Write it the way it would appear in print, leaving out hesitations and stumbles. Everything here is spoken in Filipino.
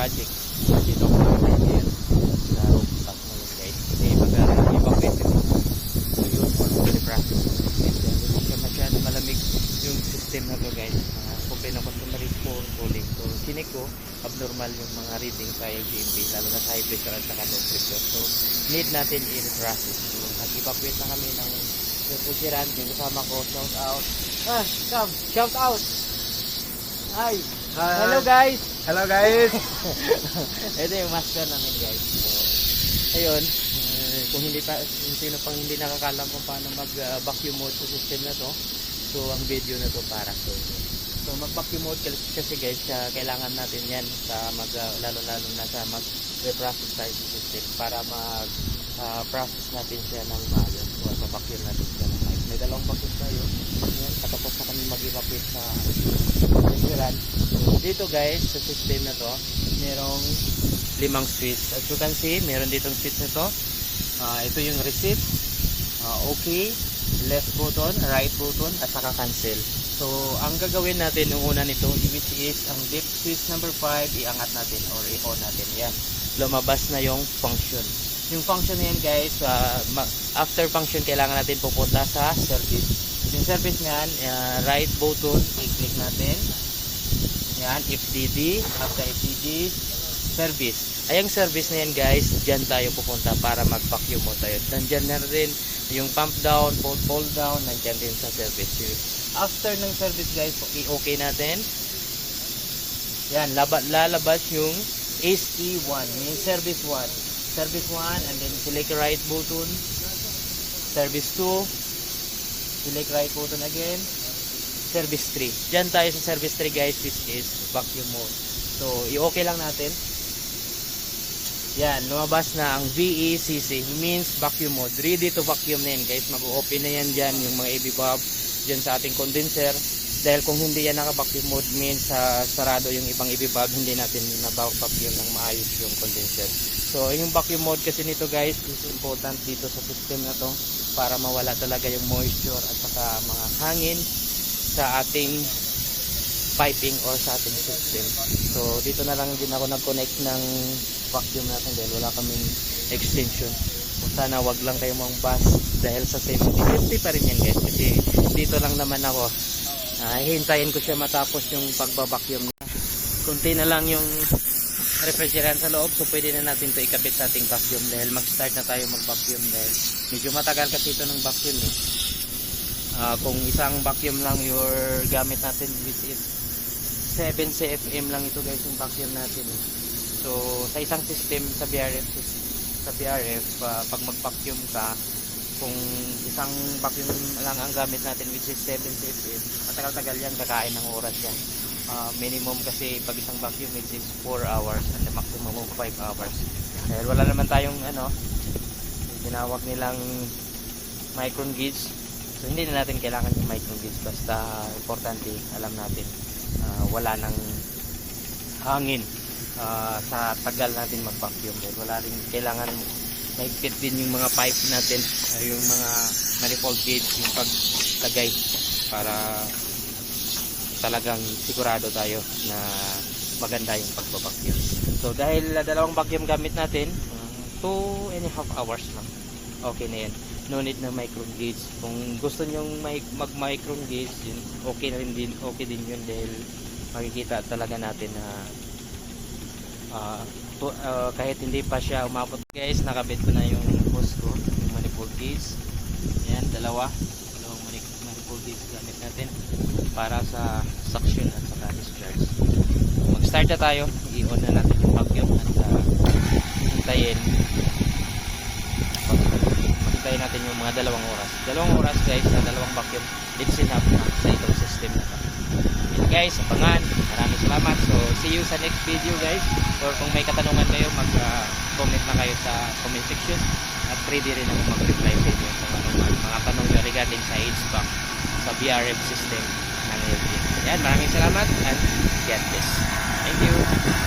project. Dito ako mag-tire sa rooftop ngayon guys. Kasi mag-evacuate ito. So yun, for the process ng system. Dahil hindi siya masyado malamig yung system na to guys. Complain ng customer is for cooling. So sinig ko, abnormal yung mga reading sa LGMP, lalo na sa high pressure at saka low pressure. So need natin i-process. So nag-evacuate na kami ng refrigerant. Yung kasama ko, shout out. Shout out! Hi! Hello guys! Hello guys! Ito yung master namin guys. So, ayun, kung sino pang hindi nakakalam kung paano mag-vacuum mode sa system na to, so ang video na to para sa inyo. So mag-vacuum mode kasi guys, kailangan natin yan sa lalo-lalo na sa mag-reprocess tayo sa system para mag-process natin siya ng maayos. So mag-vacuum natin siya ng maayos. May dalawang vacuum tayo. Yan, katapos na kami mag-evacuate sa refrigerant. So dito guys, sa system na to, merong 5 switch. As you can see, meron ditong switch na to. Ito yung receipt, okay, left button, right button, at saka cancel. So ang gagawin natin yung una nito, which is ang dip switch number 5, iangat natin or i-on natin. Yan, lumabas na yung function. Yung function na yan guys, after function kailangan natin pupunta sa service. Yung service nyan, right button, i-click natin. Yan, FDD, after FDD, service. Ay, ang service na yan guys, dyan tayo pupunta para mag-vacuum mo tayo. Nandyan na rin yung pump down, pull down, nandyan din sa service. After ng service guys, i-okay natin. Yan, lalabas yung SE1, yung service 1. Service 1, and then select right button. Service 2, select right button again. Service 3. Dyan tayo sa service 3 guys, which is vacuum mode. So, i-okay lang natin. Yan, lumabas na ang VECC, means vacuum mode. Ready to vacuum na yan guys. Mag-open na yan dyan, yung mga AB valve dyan sa ating condenser. Dahil kung hindi yan naka-vacuum mode, means sarado yung ibang AB valve, hindi natin na-vacuum ng maayos yung condenser. So, yung vacuum mode kasi nito guys, is important dito sa system na to para mawala talaga yung moisture at saka mga hangin sa ating piping or sa ating system. So dito na lang din ako nag-connect ng vacuum natin dahil wala kaming extension. So sana wag lang kayo mang-bash dahil sa safety pa rin yan guys, kasi dito lang naman ako. Hihintayin ko siya matapos yung pagbabacuum niya. Kunti na lang yung refrigerant sa loob, so pwede na natin to ikabit sa ating vacuum dahil mag-start na tayo mag-vacuum dahil medyo matagal kasi ito ng vacuum eh. Kung isang vacuum lang your gamit natin, which is 7 CFM lang ito guys yung vacuum natin eh. So sa isang system sa BRF, pag mag-vacuum ka, kung isang vacuum lang ang gamit natin which is 7 CFM, matagal-tagal yan, kakain ng oras yan. Minimum kasi pag isang vacuum which is 4 hours and the maximum of 5 hours. Dahil wala naman tayong tinawag nilang micron gauge. So hindi na natin kailangan yung micron gauge, basta importante alam natin wala nang hangin sa tagal natin mag-vacuum. Dahil wala rin kailangan mahigpit din yung mga pipe natin, yung mga manifold gauge, yung pagtagay para talagang sigurado tayo na maganda yung pagbabacuum. So dahil dalawang vacuum gamit natin, 2.5 hours lang, okay na yan. No need na micron gauge. Kung gusto nyong mag-micron gauge, okay na rin din, okay din yun dahil makikita talaga natin na kahit hindi pa siya umabot. Guys, nakabit ko na yung hose ko, yung manifold gauge. Yan, dalawang manifold gauge gamit natin para sa suction at saka discharge. Mag-start na tayo, i-on na natin yung vacuum at hintayin natin yung mga 2 oras. 2 oras guys, na 2 vacuum, it's enough na sa itong system na ito. And guys, abangan. Maraming salamat. So, see you sa next video guys. Or kung may katanungan kayo, mag-comment na kayo sa comment section. At ready rin ako mag-reply sa inyo kung mga tanong nyo regarding sa HVAC sa BRF system ng LG. Yan, maraming salamat and God bless. Thank you.